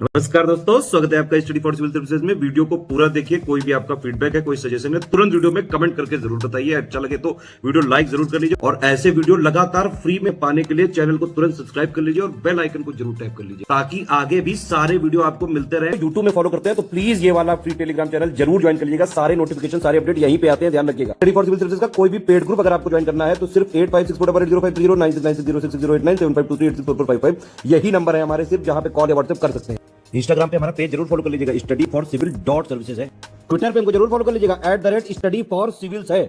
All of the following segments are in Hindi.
नमस्कार दोस्तों, स्वागत है आपका स्टडी फॉर सिविल सर्विसेज में। वीडियो को पूरा देखिए। कोई भी आपका फीडबैक है, कोई सजेशन है, तुरंत वीडियो में कमेंट करके जरूर बताइए। अच्छा लगे तो वीडियो लाइक जरूर कर लीजिए और ऐसे वीडियो लगातार फ्री में पाने के लिए चैनल को तुरंत सब्सक्राइब कर लीजिए और बेल आइकन को जरूर टैप कर लीजिए ताकि आगे भी सारे वीडियो आपको मिलते रहे। यूट्यूब में फॉलो करते हैं तो प्लीज ये वाला फ्री टेलीग्राम चैनल जरूर ज्वाइन कर लीजिएगा। सारे नोटिफिकेशन, सारे अपडेट यहीं पे आते हैं, ध्यान रखिएगा। स्टडी फॉर सिविल सर्विसेज का कोई भी पेड ग्रुप अगर आपको ज्वाइन करना है तो सिर्फ 85648096960608975523864455 यही नंबर है हमारे, सिर्फ जहां पे कॉल या व्हाट्सएप कर सकते हैं। इंस्टाग्राम पे हमारा पेज जरूर फॉलो कर लीजिएगा, स्टडी फॉर सिविल .सर्विसेज है। ट्विटर पे हमको जरूर फॉलो कर लीजिएगा, @study for civils है।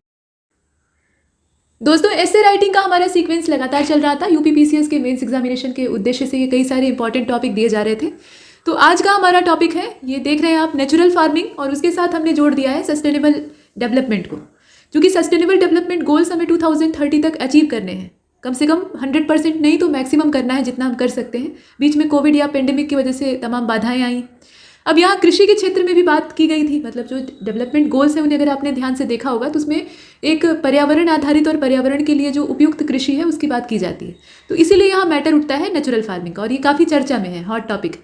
दोस्तों, ऐसे राइटिंग का हमारा सीक्वेंस लगातार चल रहा था। यूपीपीसीएस के मेंस एग्जामिनेशन के उद्देश्य से ये कई सारे इंपॉर्टेंट टॉपिक दिए जा रहे थे। तो आज का हमारा टॉपिक है, ये देख रहे हैं आप, नेचुरल फार्मिंग, और उसके साथ हमने जोड़ दिया है सस्टेनेबल डेवलपमेंट को, क्योंकि सस्टेनेबल डेवलपमेंट गोल्स हमें 2030 तक अचीव करने हैं। कम से कम 100% नहीं तो मैक्सिमम करना है, जितना हम कर सकते हैं। बीच में कोविड या पेंडेमिक की वजह से तमाम बाधाएं आई। अब यहाँ कृषि के क्षेत्र में भी बात की गई थी, मतलब जो डेवलपमेंट गोल्स हैं उन्हें अगर आपने ध्यान से देखा होगा तो उसमें एक पर्यावरण आधारित और पर्यावरण के लिए जो उपयुक्त कृषि है उसकी बात की जाती है। तो इसीलिए यहाँ मैटर उठता है नेचुरल फार्मिंग का, और ये काफ़ी चर्चा में है, हॉट टॉपिक।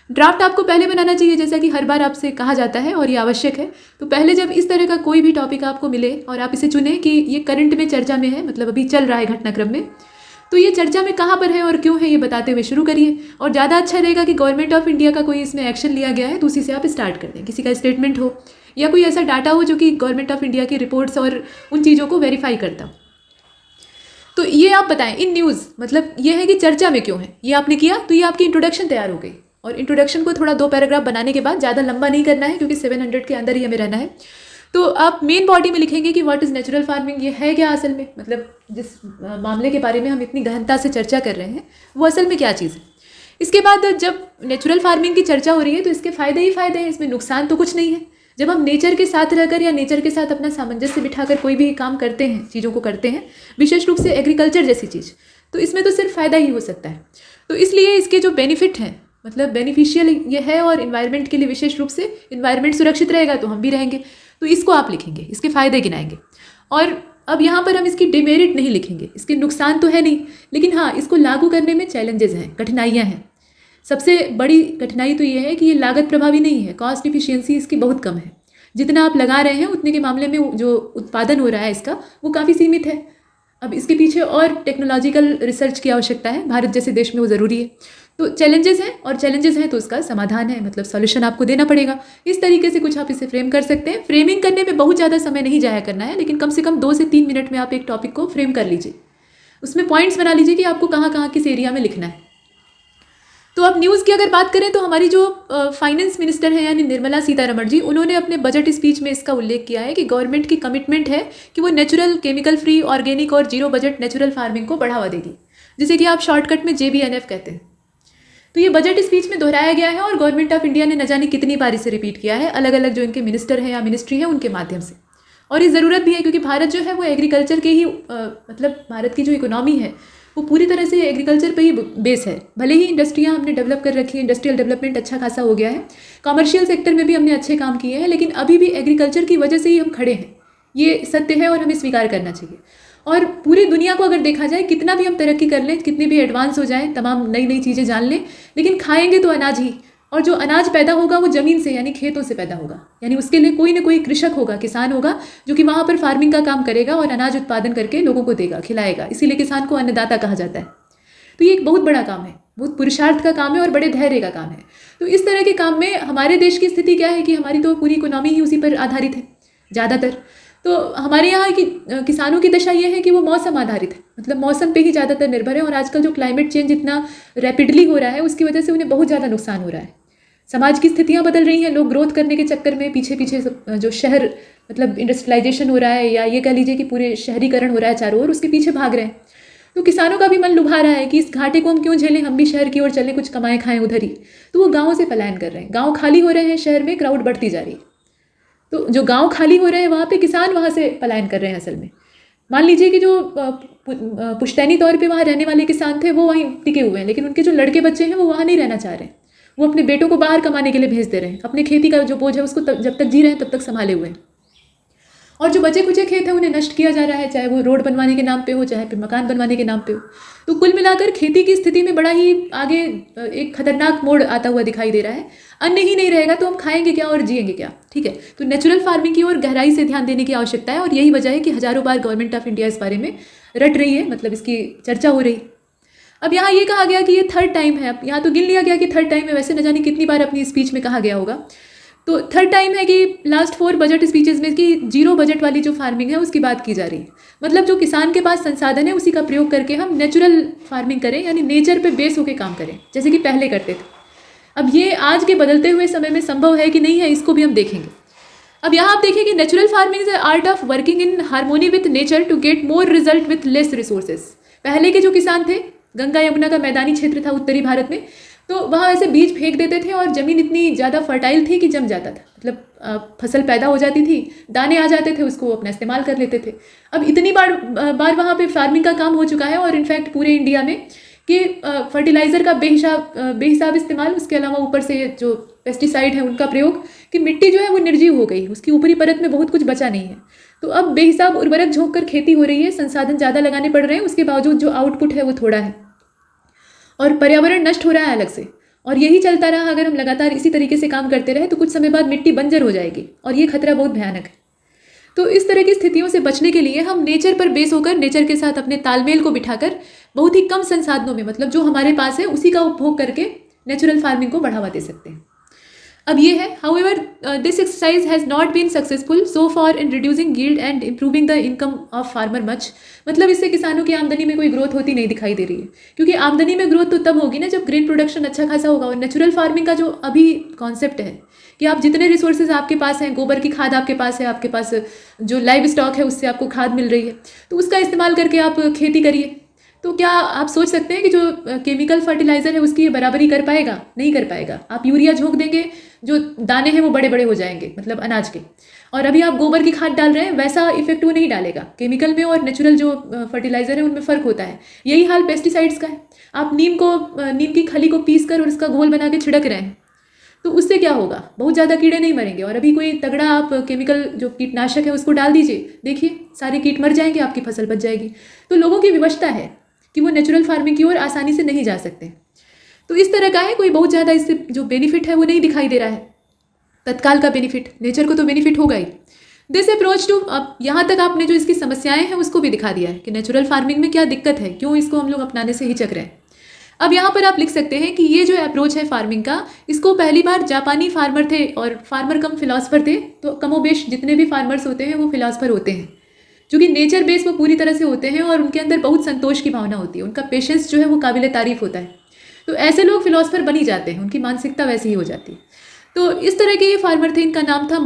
ड्राफ्ट आपको पहले बनाना चाहिए, जैसा कि हर बार आपसे कहा जाता है, और ये आवश्यक है। तो पहले जब इस तरह का कोई भी टॉपिक आपको मिले और आप इसे चुनें कि ये करंट में चर्चा में है, मतलब अभी चल रहा है घटनाक्रम में, तो ये चर्चा में कहाँ पर है और क्यों है ये बताते हुए शुरू करिए। और ज़्यादा अच्छा रहेगा कि गवर्नमेंट ऑफ इंडिया का कोई इसमें एक्शन लिया गया है तो उसी से आप स्टार्ट कर दें। किसी का स्टेटमेंट हो या कोई ऐसा डाटा हो जो कि गवर्नमेंट ऑफ इंडिया की रिपोर्ट्स और उन चीज़ों को वेरीफाई करता हो। तो ये आप बताएं इन न्यूज़, मतलब ये है कि चर्चा में क्यों है, ये आपने किया तो ये आपकी इंट्रोडक्शन तैयार हो गई। और इंट्रोडक्शन को थोड़ा 2 पैराग्राफ बनाने के बाद, ज़्यादा लंबा नहीं करना है क्योंकि 700 के अंदर ही हमें रहना है। तो आप मेन बॉडी में लिखेंगे कि व्हाट इज़ नेचुरल फार्मिंग, ये है क्या असल में, मतलब जिस मामले के बारे में हम इतनी गहनता से चर्चा कर रहे हैं वो असल में क्या चीज़ है। इसके बाद जब नेचुरल फार्मिंग की चर्चा हो रही है तो इसके फ़ायदे ही फ़ायदे हैं, इसमें नुकसान तो कुछ नहीं है। जब हम नेचर के साथ रहकर या नेचर के साथ अपना सामंजस्य बिठाकर कोई भी काम करते हैं, चीज़ों को करते हैं, विशेष रूप से एग्रीकल्चर जैसी चीज़, तो इसमें तो सिर्फ फ़ायदा ही हो सकता है। तो इसलिए इसके जो बेनिफिट हैं, मतलब बेनिफिशियल ये है, और इन्वायरमेंट के लिए विशेष रूप से, इन्वायरमेंट सुरक्षित रहेगा तो हम भी रहेंगे, तो इसको आप लिखेंगे, इसके फ़ायदे गिनाएंगे। और अब यहाँ पर हम इसकी डिमेरिट नहीं लिखेंगे, इसके नुकसान तो है नहीं, लेकिन हाँ, इसको लागू करने में चैलेंजेस हैं, कठिनाइयाँ हैं। सबसे बड़ी कठिनाई तो ये है कि ये लागत प्रभावी नहीं है, कॉस्ट इफिशियंसी इसकी बहुत कम है। जितना आप लगा रहे हैं उतने के मामले में जो उत्पादन हो रहा है इसका, वो काफ़ी सीमित है। अब इसके पीछे और टेक्नोलॉजिकल रिसर्च की आवश्यकता है, भारत जैसे देश में वो ज़रूरी है। तो चैलेंजेस हैं, और चैलेंजेस हैं तो उसका समाधान है, मतलब सॉल्यूशन आपको देना पड़ेगा। इस तरीके से कुछ आप इसे फ्रेम कर सकते हैं। फ्रेमिंग करने में बहुत ज़्यादा समय नहीं जाया करना है, लेकिन कम से कम 2 से 3 मिनट में आप एक टॉपिक को फ्रेम कर लीजिए। उसमें पॉइंट्स बना लीजिए कि आपको कहाँ कहाँ किस एरिया में लिखना है। तो अब न्यूज़ की अगर बात करें तो हमारी जो फाइनेंस मिनिस्टर है यानी निर्मला सीतारमण जी, उन्होंने अपने बजट स्पीच में इसका उल्लेख किया है कि गवर्नमेंट की कमिटमेंट है कि वो नेचुरल, केमिकल फ्री, ऑर्गेनिक और जीरो बजट नेचुरल फार्मिंग को बढ़ावा देगी, जिसे कि आप शॉर्टकट में JBNF कहते हैं। तो ये बजट स्पीच में दोहराया गया है, और गवर्नमेंट ऑफ इंडिया ने न जाने कितनी बार इसे रिपीट किया है, अलग अलग जो इनके मिनिस्टर हैं या मिनिस्ट्री है उनके माध्यम से। और ये ज़रूरत भी है, क्योंकि भारत जो है वो एग्रीकल्चर के ही मतलब भारत की जो इकोनॉमी है वो पूरी तरह से एग्रीकल्चर पे ही बेस है। भले ही इंडस्ट्रियाँ हमने डेवलप कर रखी हैं, इंडस्ट्रियल डेवलपमेंट अच्छा खासा हो गया है, कॉमर्शियल सेक्टर में भी हमने अच्छे काम किए हैं, लेकिन अभी भी एग्रीकल्चर की वजह से ही हम खड़े हैं। ये सत्य है और हमें स्वीकार करना चाहिए। और पूरी दुनिया को अगर देखा जाए, कितना भी हम तरक्की कर लें, कितने भी एडवांस हो जाएं, तमाम नई नई चीज़ें जान लें, लेकिन खाएंगे तो अनाज ही, और जो अनाज पैदा होगा वो ज़मीन से यानी खेतों से पैदा होगा। यानी उसके लिए कोई ना कोई कृषक होगा, किसान होगा, जो कि वहाँ पर फार्मिंग का काम करेगा और अनाज उत्पादन करके लोगों को देगा, खिलाएगा। इसीलिए किसान को अन्नदाता कहा जाता है। तो ये एक बहुत बड़ा काम है, बहुत पुरुषार्थ का काम है और बड़े धैर्य का काम है। तो इस तरह के काम में हमारे देश की स्थिति क्या है कि हमारी तो पूरी इकोनॉमी ही उसी पर आधारित है ज़्यादातर। तो हमारे यहाँ की किसानों की दशा ये है कि वो मौसम आधारित है, मतलब मौसम पे ही ज़्यादातर निर्भर है। और आजकल जो क्लाइमेट चेंज इतना रैपिडली हो रहा है उसकी वजह से उन्हें बहुत ज़्यादा नुकसान हो रहा है। समाज की स्थितियाँ बदल रही हैं, लोग ग्रोथ करने के चक्कर में पीछे पीछे जो शहर, मतलब इंडस्ट्रियलाइजेशन हो रहा है, या ये कह लीजिए कि पूरे शहरीकरण हो रहा है चारों ओर, उसके पीछे भाग रहे हैं। तो किसानों का भी मन लुभा रहा है कि इस घाटे को हम क्यों झेलें, हम भी शहर की ओर चलें, कुछ कमाएं खाएं उधर ही। तो वो गाँव से पलायन कर रहे हैं, गाँव खाली हो रहे हैं, शहर में क्राउड बढ़ती जा रही है। तो जो गांव खाली हो रहे हैं वहाँ पे किसान वहाँ से पलायन कर रहे हैं असल में। मान लीजिए कि जो पुश्तैनी तौर पे वहाँ रहने वाले किसान थे वो वहीं टिके हुए हैं, लेकिन उनके जो लड़के बच्चे हैं वो वहाँ नहीं रहना चाह रहे हैं। वो अपने बेटों को बाहर कमाने के लिए भेज दे रहे हैं, अपने खेती का जो बोझ है उसको जब तक जी रहे हैं तब तक संभाले हुए हैं। और जो बचे कुचे खेत हैं उन्हें नष्ट किया जा रहा है, चाहे वो रोड बनवाने के नाम पे हो, चाहे फिर मकान बनवाने के नाम पे हो। तो कुल मिलाकर खेती की स्थिति में बड़ा ही आगे एक खतरनाक मोड़ आता हुआ दिखाई दे रहा है। अन्न ही नहीं रहेगा तो हम खाएंगे क्या और जिएंगे क्या, ठीक है। तो नेचुरल फार्मिंग की ओर गहराई से ध्यान देने की आवश्यकता है, और यही वजह है कि हजारों बार गवर्नमेंट ऑफ इंडिया इस बारे में रट रही है, मतलब इसकी चर्चा हो रही। अब यहाँ ये कहा गया कि ये थर्ड टाइम है, अब यहाँ तो गिन लिया गया कि थर्ड टाइम है, वैसे न जाने कितनी बार अपनी स्पीच में कहा गया होगा। तो थर्ड टाइम है कि लास्ट 4 बजट स्पीचेस में कि 0 बजट वाली जो फार्मिंग है उसकी बात की जा रही है। मतलब जो किसान के पास संसाधन है उसी का प्रयोग करके हम नेचुरल फार्मिंग करें, यानी नेचर पे बेस होकर काम करें, जैसे कि पहले करते थे। अब ये आज के बदलते हुए समय में संभव है कि नहीं है, इसको भी हम देखेंगे। अब यहाँ आप देखिए कि natural farming is the art of working in harmony with nature to get more result with less resources. पहले के जो किसान थे, गंगा यमुना का मैदानी क्षेत्र था उत्तरी भारत में, तो वहाँ ऐसे बीज फेंक देते थे और ज़मीन इतनी ज़्यादा फर्टाइल थी कि जम जाता था, मतलब फसल पैदा हो जाती थी, दाने आ जाते थे, उसको अपना इस्तेमाल कर लेते थे। अब इतनी बार वहाँ पे फार्मिंग का काम हो चुका है, और इनफैक्ट पूरे इंडिया में, कि फर्टिलाइज़र का बेहिसाब इस्तेमाल, उसके अलावा ऊपर से जो पेस्टिसाइड है उनका प्रयोग, कि मिट्टी जो है वो निर्जीव हो गई, उसकी ऊपरी परत में बहुत कुछ बचा नहीं है। तो अब बेहिसाब उर्वरक झोंक कर खेती हो रही है, संसाधन ज़्यादा लगाने पड़ रहे हैं, उसके बावजूद जो आउटपुट है वो थोड़ा है, और पर्यावरण नष्ट हो रहा है अलग से। और यही चलता रहा, अगर हम लगातार इसी तरीके से काम करते रहे तो कुछ समय बाद मिट्टी बंजर हो जाएगी, और ये खतरा बहुत भयानक है। तो इस तरह की स्थितियों से बचने के लिए हम नेचर पर बेस होकर, नेचर के साथ अपने तालमेल को बिठाकर, बहुत ही कम संसाधनों में, मतलब जो हमारे पास है उसी का उपभोग करके नेचुरल फार्मिंग को बढ़ावा दे सकते हैं। अब ये है, however this exercise has not been successful so far in reducing yield and improving the income of farmer much. मतलब इससे किसानों की आमदनी में कोई ग्रोथ होती नहीं दिखाई दे रही है, क्योंकि आमदनी में ग्रोथ तो तब होगी ना जब ग्रेन प्रोडक्शन अच्छा खासा होगा। और नेचुरल फार्मिंग का जो अभी कॉन्सेप्ट है कि आप जितने रिसोर्सेज आपके पास हैं, गोबर की खाद आपके पास है, आपके पास जो लाइव स्टॉक है उससे आपको खाद मिल रही है, तो उसका इस्तेमाल करके आप खेती करिए। तो क्या आप सोच सकते हैं कि जो केमिकल फर्टिलाइज़र है उसकी ये बराबरी कर पाएगा? नहीं कर पाएगा। आप यूरिया झोंक देंगे, जो दाने हैं वो बड़े बड़े हो जाएंगे, मतलब अनाज के। और अभी आप गोबर की खाद डाल रहे हैं, वैसा इफेक्ट वो नहीं डालेगा। केमिकल में और नेचुरल जो फर्टिलाइज़र है उनमें फ़र्क होता है। यही हाल पेस्टिसाइड्स का है। आप नीम की खली को पीस कर और उसका घोल बना के छिड़क रहे हैं, तो उससे क्या होगा? बहुत ज़्यादा कीड़े नहीं मरेंगे। और अभी कोई तगड़ा आप केमिकल जो कीटनाशक है उसको डाल दीजिए, देखिए सारे कीट मर जाएंगे, आपकी फसल बच जाएगी। तो लोगों की विवशता है कि वो नेचुरल फार्मिंग की ओर आसानी से नहीं जा सकते। तो इस तरह का है, कोई बहुत ज़्यादा इससे जो बेनिफिट है वो नहीं दिखाई दे रहा है, तत्काल का बेनिफिट। नेचर को तो बेनिफिट होगा ही। दिस अप्रोच टू, अब यहाँ तक आपने जो इसकी समस्याएं हैं उसको भी दिखा दिया है कि नेचुरल फार्मिंग में क्या दिक्कत है, क्यों इसको हम लोग अपनाने से हिचक रहे हैं। अब यहाँ पर आप लिख सकते हैं कि ये जो अप्रोच है फार्मिंग का, इसको पहली बार जापानी फार्मर थे, और फार्मर कम फिलासफर थे। तो कमोबेश जितने भी फार्मर्स होते हैं वो फिलासफर होते हैं, क्योंकि नेचर बेस वो पूरी तरह से होते हैं और उनके अंदर बहुत संतोष की भावना होती है, उनका पेशेंस जो है वो काबिल तारीफ होता है। तो ऐसे लोग फिलोसफर बन ही जाते हैं, उनकी मानसिकता वैसी ही हो जाती है। तो इस तरह के ये फार्मर थे, इनका नाम था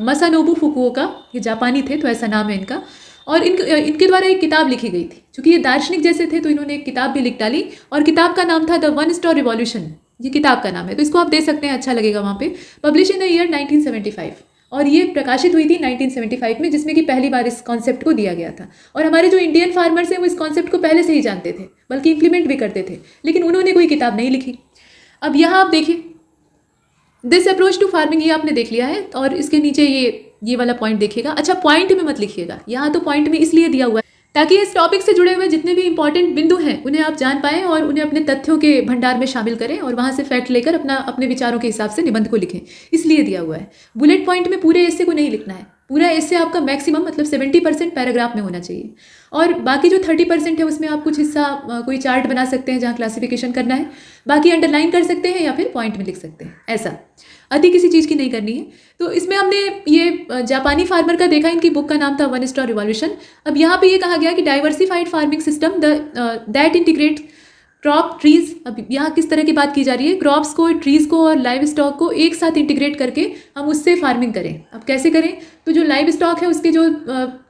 मसानोबु फुकुओका, ये जापानी थे तो ऐसा नाम है इनका। और इनके द्वारा एक किताब लिखी गई थी, क्योंकि ये दार्शनिक जैसे थे तो इन्होंने एक किताब भी लिख डाली, और किताब का नाम था द 1 स्टार रिवॉल्यूशन। ये किताब का नाम है, तो इसको आप दे सकते हैं, अच्छा लगेगा वहाँ पे। पब्लिश इन द ईयर 1975, और ये प्रकाशित हुई थी 1975 में, जिसमें कि पहली बार इस कॉन्सेप्ट को दिया गया था। और हमारे जो इंडियन फार्मर्स हैं वो इस कॉन्सेप्ट को पहले से ही जानते थे, बल्कि इंप्लीमेंट भी करते थे, लेकिन उन्होंने कोई किताब नहीं लिखी। अब यहाँ आप देखिए, दिस अप्रोच टू फार्मिंग, ये आपने देख लिया है, और इसके नीचे ये वाला पॉइंट देखिएगा। अच्छा, पॉइंट में मत लिखिएगा, यहाँ तो पॉइंट में इसलिए दिया हुआ है ताकि इस टॉपिक से जुड़े हुए जितने भी इंपॉर्टेंट बिंदु हैं उन्हें आप जान पाएं और उन्हें अपने तथ्यों के भंडार में शामिल करें, और वहाँ से फैक्ट लेकर अपने विचारों के हिसाब से निबंध को लिखें, इसलिए दिया हुआ है। बुलेट पॉइंट में पूरे एस्से को नहीं लिखना है, पूरा एस्से आपका मैक्सिमम मतलब 70% पैराग्राफ में होना चाहिए, और बाकी जो 30% है उसमें आप कुछ हिस्सा कोई चार्ट बना सकते हैं जहाँ क्लासिफिकेशन करना है, बाकी अंडरलाइन कर सकते हैं या फिर पॉइंट में लिख सकते हैं। ऐसा अति किसी चीज़ की नहीं करनी है। तो इसमें हमने ये जापानी फार्मर का देखा, इनकी बुक का नाम था 1 स्टार रिवॉल्यूशन। अब यहाँ पे ये कहा गया कि diversified farming system that integrate crop trees. अब यहाँ किस तरह की बात की जा रही है? क्रॉप्स को, ट्रीज़ को और लाइव स्टॉक को एक साथ इंटीग्रेट करके हम उससे फार्मिंग करें। अब कैसे करें? तो जो लाइव स्टॉक है उसके जो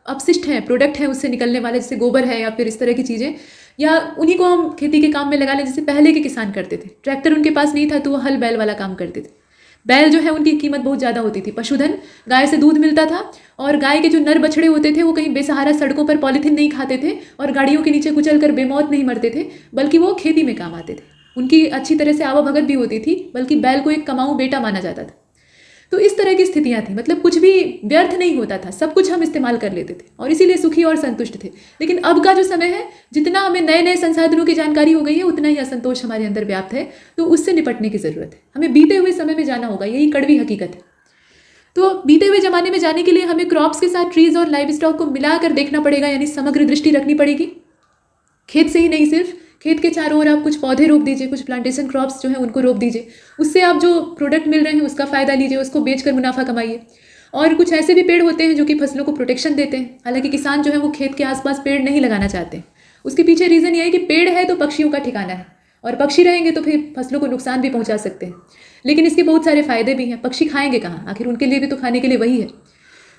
अपशिष्ट हैं, प्रोडक्ट हैं, उससे निकलने वाले, जैसे गोबर है या फिर इस तरह की चीज़ें, या उन्हीं को हम खेती के काम में लगा लें, जैसे पहले के किसान करते थे। ट्रैक्टर उनके पास नहीं था तो वो हल बैल वाला काम करते थे। बैल जो है उनकी कीमत बहुत ज़्यादा होती थी। पशुधन, गाय से दूध मिलता था, और गाय के जो नर बछड़े होते थे वो कहीं बेसहारा सड़कों पर पॉलीथीन नहीं खाते थे और गाड़ियों के नीचे कुचल कर बेमौत नहीं मरते थे, बल्कि वो खेती में काम आते थे। उनकी अच्छी तरह से आवभगत भी होती थी, बल्कि बैल को एक कमाऊ बेटा माना जाता था। तो इस तरह की स्थितियाँ थी, मतलब कुछ भी व्यर्थ नहीं होता था, सब कुछ हम इस्तेमाल कर लेते थे और इसीलिए सुखी और संतुष्ट थे। लेकिन अब का जो समय है, जितना हमें नए नए संसाधनों की जानकारी हो गई है उतना ही असंतोष हमारे अंदर व्याप्त है। तो उससे निपटने की ज़रूरत है, हमें बीते हुए समय में जाना होगा, यही कड़वी हकीकत है। तो बीते हुए ज़माने में जाने के लिए हमें क्रॉप्स के साथ ट्रीज़ और लाइव स्टॉक को मिलाकर देखना पड़ेगा, यानी समग्र दृष्टि रखनी पड़ेगी। खेत से ही नहीं, सिर्फ खेत के चारों ओर आप कुछ पौधे रोप दीजिए, कुछ प्लांटेशन क्रॉप्स जो हैं उनको रोप दीजिए, उससे आप जो प्रोडक्ट मिल रहे हैं उसका फ़ायदा लीजिए, उसको बेचकर मुनाफा कमाइए। और कुछ ऐसे भी पेड़ होते हैं जो कि फसलों को प्रोटेक्शन देते हैं। हालांकि किसान जो है वो खेत के आसपास पेड़ नहीं लगाना चाहते हैं, उसके पीछे रीज़न ये है कि पेड़ है तो पक्षियों का ठिकाना है, और पक्षी रहेंगे तो फिर फसलों को नुकसान भी पहुंचा सकते हैं। लेकिन इसके बहुत सारे फ़ायदे भी हैं। पक्षी खाएंगे कहाँ, आखिर उनके लिए भी तो खाने के लिए वही है।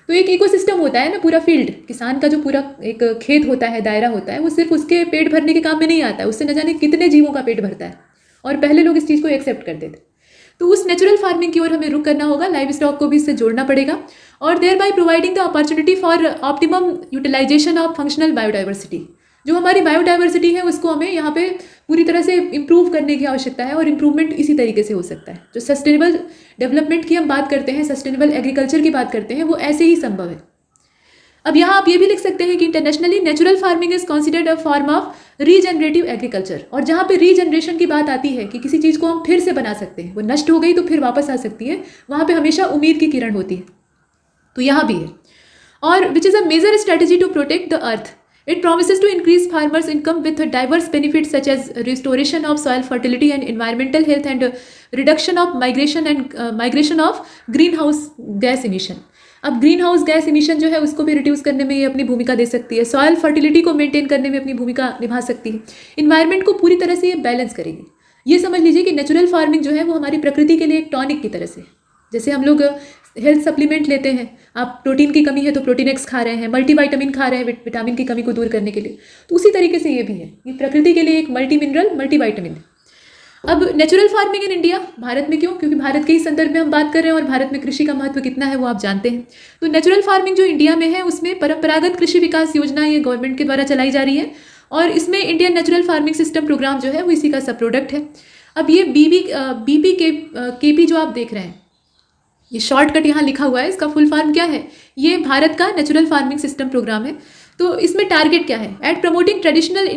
तो एक इकोसिस्टम होता है ना, पूरा फील्ड, किसान का जो पूरा एक खेत होता है, दायरा होता है, वो सिर्फ उसके पेट भरने के काम में नहीं आता है, उससे न जाने कितने जीवों का पेट भरता है। और पहले लोग इस चीज़ को एक्सेप्ट करते थे। तो उस नेचुरल फार्मिंग की ओर हमें रुख करना होगा, लाइव स्टॉक को भी इससे जोड़ना पड़ेगा, और thereby providing the opportunity for optimum utilisation of functional biodiversity. जो हमारी बायोडाइवर्सिटी है उसको हमें यहाँ पे पूरी तरह से इम्प्रूव करने की आवश्यकता है, और इम्प्रूवमेंट इसी तरीके से हो सकता है। जो सस्टेनेबल डेवलपमेंट की हम बात करते हैं, सस्टेनेबल एग्रीकल्चर की बात करते हैं, वो ऐसे ही संभव है। अब यहाँ आप ये भी लिख सकते हैं कि internationally natural farming is considered a form of regenerative agriculture. और जहाँ पे रीजनरेशन की बात आती है कि किसी चीज़ को हम फिर से बना सकते हैं, वो नष्ट हो गई तो फिर वापस आ सकती है, वहाँ पे हमेशा उम्मीद की किरण होती है। तो यहाँ भी है। और which is a major strategy to protect the earth. It promises to increase farmers' income with diverse benefits such as restoration of soil fertility and environmental health, and reduction of migration of greenhouse gas emission. अब ग्रीन हाउस गैस इमिशन जो है उसको भी रिड्यूस करने में ये अपनी भूमिका दे सकती है, सॉयल फर्टिलिटी को मेंटेन करने में अपनी भूमिका निभा सकती है, इन्वायरमेंट को पूरी तरह से ये बैलेंस करेगी। ये समझ लीजिए कि नेचुरल फार्मिंग जो है वो हमारी प्रकृति के लिए एक टॉनिक की तरह से, जैसे हम लोग हेल्थ सप्लीमेंट लेते हैं, आप प्रोटीन की कमी है तो प्रोटीन एक्स खा रहे हैं, मल्टीविटामिन खा रहे हैं विटामिन की कमी को दूर करने के लिए, तो उसी तरीके से ये भी है, ये प्रकृति के लिए एक मल्टी मिनरल मल्टीविटामिन। अब natural farming in India, Bharat में क्यों? क्योंकि भारत के ही संदर्भ में हम बात कर रहे हैं और भारत में कृषि का महत्व कितना है वो आप जानते हैं। तो नेचुरल फार्मिंग जो इंडिया में है उसमें परंपरागत कृषि विकास योजना ये गवर्नमेंट के द्वारा चलाई जा रही है, और इसमें Indian natural farming system program जो है वो इसी का सब प्रोडक्ट है। अब ये BBKP जो आप देख रहे हैं, ये शॉर्टकट यहाँ लिखा हुआ है, इसका फुल फॉर्म क्या है? ये भारत का नेचुरल फार्मिंग सिस्टम प्रोग्राम है। तो इसमें टारगेट क्या है? At promoting traditional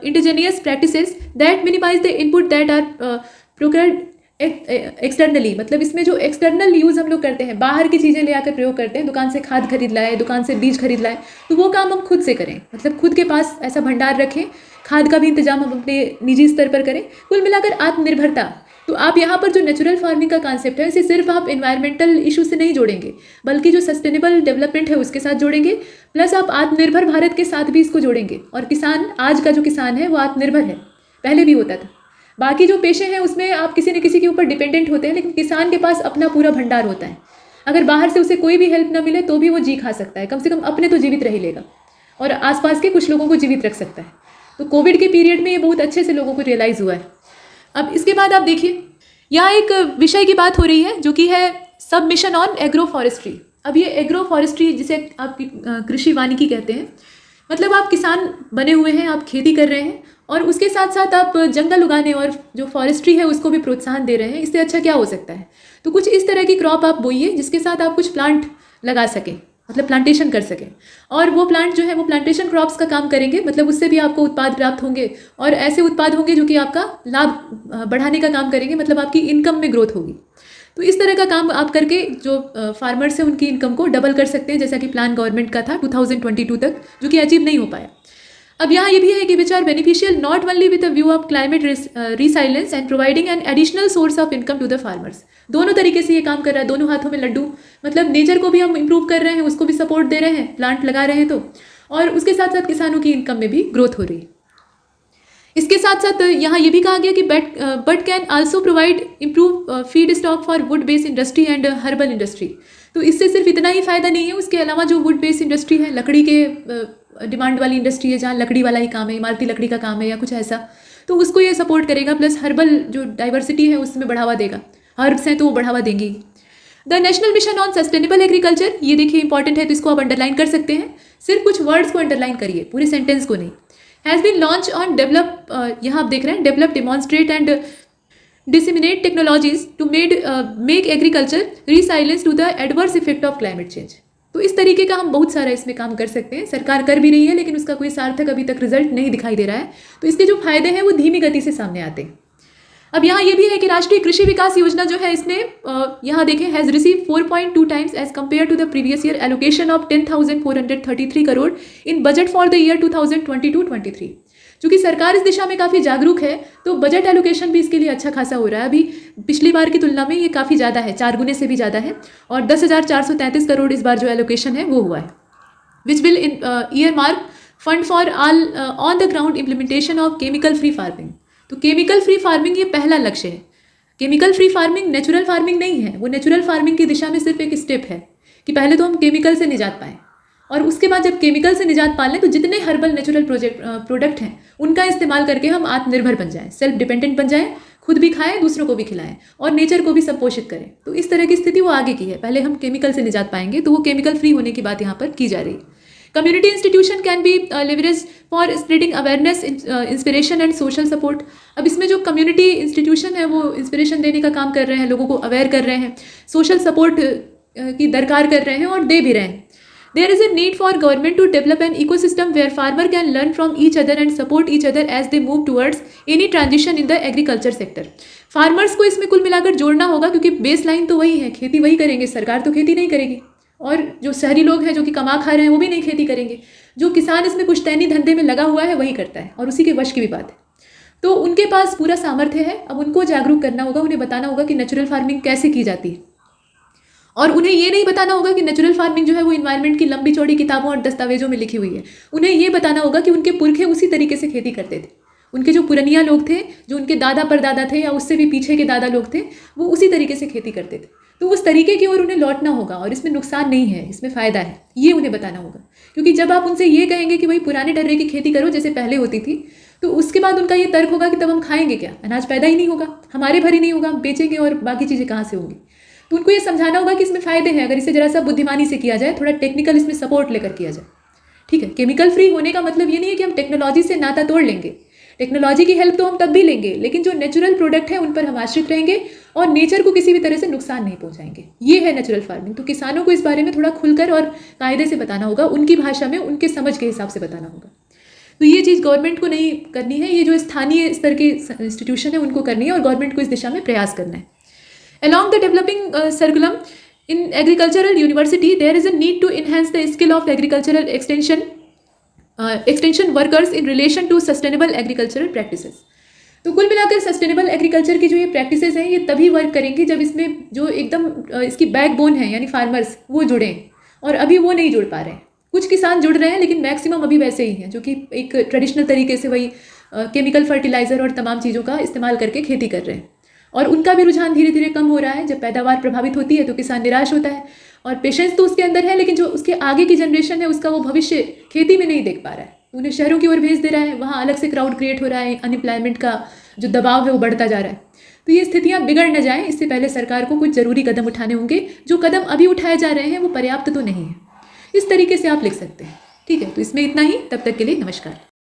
indigenous practices that minimise the input that are procured externally. मतलब इसमें जो एक्सटर्नल यूज़ हम लोग करते हैं, बाहर की चीज़ें ले आकर प्रयोग करते हैं, दुकान से खाद खरीद लाए, दुकान से बीज खरीद लाए, तो वो काम हम खुद से करें, मतलब खुद के पास ऐसा भंडार रखें, खाद का भी इंतजाम हम अपने निजी स्तर पर करें, कुल मिलाकर आत्मनिर्भरता। तो आप यहाँ पर जो नेचुरल फार्मिंग का कॉन्सेप्ट है इसे सिर्फ आप इन्वायरमेंटल इशू से नहीं जोड़ेंगे, बल्कि जो सस्टेनेबल डेवलपमेंट है उसके साथ जोड़ेंगे, प्लस आप आत्मनिर्भर भारत के साथ भी इसको जोड़ेंगे। और किसान, आज का जो किसान है वो आत्मनिर्भर है, पहले भी होता था। बाकी जो पेशे हैं उसमें आप किसी न किसी के ऊपर डिपेंडेंट होते हैं, लेकिन किसान के पास अपना पूरा भंडार होता है। अगर बाहर से उसे कोई भी हेल्प ना मिले तो भी वो जी खा सकता है, कम से कम अपने तो जीवित रह ही लेगा और आसपास के कुछ लोगों को जीवित रख सकता है। तो कोविड के पीरियड में ये बहुत अच्छे से लोगों को रियलाइज़ हुआ है। अब इसके बाद आप देखिए, यहाँ एक विषय की बात हो रही है जो कि है सब मिशन ऑन एग्रो फॉरेस्ट्री। अब ये एग्रो फॉरेस्ट्री जिसे आप कृषि वानिकी कहते हैं, मतलब आप किसान बने हुए हैं, आप खेती कर रहे हैं और उसके साथ साथ आप जंगल उगाने और जो फॉरेस्ट्री है उसको भी प्रोत्साहन दे रहे हैं। इससे अच्छा क्या हो सकता है? तो कुछ इस तरह की क्रॉप आप बोइए जिसके साथ आप कुछ प्लांट लगा सकें, मतलब प्लांटेशन कर सकें, और वो प्लांट जो है वो प्लांटेशन क्रॉप्स का काम करेंगे, मतलब उससे भी आपको उत्पाद प्राप्त होंगे और ऐसे उत्पाद होंगे जो कि आपका लाभ बढ़ाने का काम करेंगे, मतलब आपकी इनकम में ग्रोथ होगी। तो इस तरह का काम आप करके जो फार्मर्स हैं उनकी इनकम को डबल कर सकते हैं, जैसा कि प्लान गवर्नमेंट का था 2022 तक, जो कि अचीव नहीं हो पाया। अब यहाँ ये भी है कि which are beneficial not only with a view of climate resilience and providing an additional source of income to the farmers. दोनों तरीके से ये काम कर रहा है, दोनों हाथों में लड्डू, मतलब नेचर को भी हम इंप्रूव कर रहे हैं, उसको भी सपोर्ट दे रहे हैं, प्लांट लगा रहे हैं तो, और उसके साथ साथ किसानों की इनकम में भी ग्रोथ हो रही है। इसके साथ साथ यहाँ ये भी कहा गया कि but can also provide improve feed stock for would based industry and herbal industry. तो इससे सिर्फ इतना ही फ़ायदा नहीं है, उसके अलावा जो वुड बेस्ड इंडस्ट्री है, लकड़ी के डिमांड वाली इंडस्ट्री है, जहाँ लकड़ी वाला ही काम है, इमारती लकड़ी का काम है या कुछ ऐसा, तो उसको ये सपोर्ट करेगा, प्लस हर्बल जो डाइवर्सिटी है उसमें बढ़ावा देगा, हर्ब्स हैं तो वो बढ़ावा देंगी। The national mission on sustainable agriculture, ये देखिए इंपॉर्टेंट है तो इसको आप अंडरलाइन कर सकते हैं, सिर्फ कुछ वर्ड्स को अंडरलाइन करिए, पूरे सेंटेंस को नहीं। Has been launch on develop, यहाँ आप देख रहे हैं develop, demonstrate and disseminate technologies to make agriculture resilience to the adverse effect of climate change। तो इस तरीके का हम बहुत सारा इसमें काम कर सकते हैं, सरकार कर भी रही है लेकिन उसका कोई सार्थक अभी तक रिजल्ट नहीं दिखाई दे रहा है। तो इसके जो फायदे हैं वो धीमी गति से सामने आते हैं। अब यहाँ ये भी है कि राष्ट्रीय कृषि विकास योजना जो है इसने यहाँ देखें has receive 4.2 times as compare to the previous year allocation of 10,433 crore in budget for the year 2022-23। चूँकि सरकार इस दिशा में काफ़ी जागरूक है तो बजट एलोकेशन भी इसके लिए अच्छा खासा हो रहा है। अभी पिछली बार की तुलना में ये काफ़ी ज़्यादा है, 4 गुने से भी ज़्यादा है, और 10,433 करोड़ इस बार जो एलोकेशन है वो हुआ है, which will year mark fund for all on the ground implementation of chemical free farming. तो केमिकल फ्री फार्मिंग ये पहला लक्ष्य है। Chemical free farming natural farming नहीं है, वो नेचुरल फार्मिंग की दिशा में सिर्फ एक स्टेप है कि पहले तो हम केमिकल से निजात पाएँ, और उसके बाद जब केमिकल से निजात पा लें तो जितने हर्बल नेचुरल प्रोडक्ट हैं उनका इस्तेमाल करके हम आत्मनिर्भर बन जाएं, सेल्फ डिपेंडेंट बन जाएं, खुद भी खाएं, दूसरों को भी खिलाएं और नेचर को भी संपोषित करें। तो इस तरह की स्थिति वो आगे की है। पहले हम केमिकल से निजात पाएंगे, तो वो केमिकल फ्री होने की बात यहाँ पर की जा रही है। Community institution can be leverage for spreading awareness, inspiration and social support. अब इसमें जो कम्युनिटी इंस्टीट्यूशन है वो इंस्पिरेशन देने का काम कर रहे हैं, लोगों को अवेयर कर रहे हैं, सोशल सपोर्ट की दरकार कर रहे हैं और दे भी रहे हैं। There is a need for government to develop an ecosystem where farmer can learn from each other and support each other as they move towards any transition in the agriculture sector। Farmers को इसमें कुल मिलाकर जोड़ना होगा क्योंकि बेस लाइन तो वही है, खेती वही करेंगे, सरकार तो खेती नहीं करेगी, और जो शहरी लोग हैं जो कि कमा खा रहे हैं वो भी नहीं खेती करेंगे। जो किसान इसमें पुश्तैनी धंधे में लगा हुआ है वही करता है और उसी के वश की भी बात है। तो उनके पास पूरा सामर्थ्य है, अब उनको जागरूक करना होगा, उन्हें बताना होगा कि नेचुरल फार्मिंग कैसे की जाती है, और उन्हें ये नहीं बताना होगा कि नेचुरल फार्मिंग जो है वो इन्वायरमेंट की लंबी चौड़ी किताबों और दस्तावेजों में लिखी हुई है। उन्हें ये बताना होगा कि उनके पुरखे उसी तरीके से खेती करते थे, उनके जो पुरनिया लोग थे, जो उनके दादा परदादा थे या उससे भी पीछे के दादा लोग थे, वो उसी तरीके से खेती करते थे। तो उस तरीके की ओर उन्हें लौटना होगा और इसमें नुकसान नहीं है, इसमें फ़ायदा है, ये उन्हें बताना होगा। क्योंकि जब आप उनसे ये कहेंगे कि भाई पुराने ढर्रे की खेती करो जैसे पहले होती थी, तो उसके बाद उनका ये तर्क होगा कि तब हम खाएंगे क्या, अनाज पैदा ही नहीं होगा, हमारे भर ही नहीं होगा, हम बेचेंगे और बाकी चीज़ें कहाँ से होंगी। तो उनको ये समझाना होगा कि इसमें फ़ायदे हैं अगर इसे जरा सा बुद्धिमानी से किया जाए, थोड़ा टेक्निकल इसमें सपोर्ट लेकर किया जाए। ठीक है, केमिकल फ्री होने का मतलब ये नहीं है कि हम टेक्नोलॉजी से नाता तोड़ लेंगे, टेक्नोलॉजी की हेल्प तो हम तब भी लेंगे, लेकिन जो नेचुरल प्रोडक्ट है उन पर हम आश्रित रहेंगे और नेचर को किसी भी तरह से नुकसान नहीं पहुंचाएंगे। ये है नेचुरल फार्मिंग। तो किसानों को इस बारे में थोड़ा खुलकर और कायदे से बताना होगा, उनकी भाषा में, उनके समझ के हिसाब से बताना होगा। तो ये चीज़ गवर्नमेंट को नहीं करनी है, ये जो स्थानीय स्तर के इंस्टीट्यूशन है उनको करनी है और गवर्नमेंट को इस दिशा में प्रयास करना है। Along the developing curriculum in agricultural university, there is a need to enhance the skill of agricultural extension workers in relation to sustainable agricultural practices। तो कुल मिलाकर सस्टेनेबल एग्रीकल्चर की जो ये प्रैक्टिसेस हैं ये तभी वर्क करेंगी जब इसमें जो एकदम इसकी बैकबोन है यानी फार्मर्स वो जुड़ें, और अभी वो नहीं जुड़ पा रहे हैं। कुछ किसान जुड़ रहे हैं लेकिन मैक्सिमम अभी वैसे ही हैं जो कि एक ट्रेडिशनल तरीके से वही केमिकल फर्टिलाइज़र और तमाम चीज़ों का इस्तेमाल करके खेती कर रहे हैं, और उनका भी रुझान धीरे धीरे कम हो रहा है। जब पैदावार प्रभावित होती है तो किसान निराश होता है, और पेशेंस तो उसके अंदर है लेकिन जो उसके आगे की जनरेशन है उसका वो भविष्य खेती में नहीं देख पा रहा है, उन्हें शहरों की ओर भेज दे रहा है, वहाँ अलग से क्राउड क्रिएट हो रहा है, अनएम्प्लॉयमेंट का जो दबाव है वो बढ़ता जा रहा है। तो ये स्थितियाँ बिगड़ न जाएँ इससे पहले सरकार को कुछ ज़रूरी कदम उठाने होंगे। जो कदम अभी उठाए जा रहे हैं वो पर्याप्त तो नहीं है, इस तरीके से आप लिख सकते हैं। ठीक है, तो इसमें इतना ही, तब तक के लिए नमस्कार।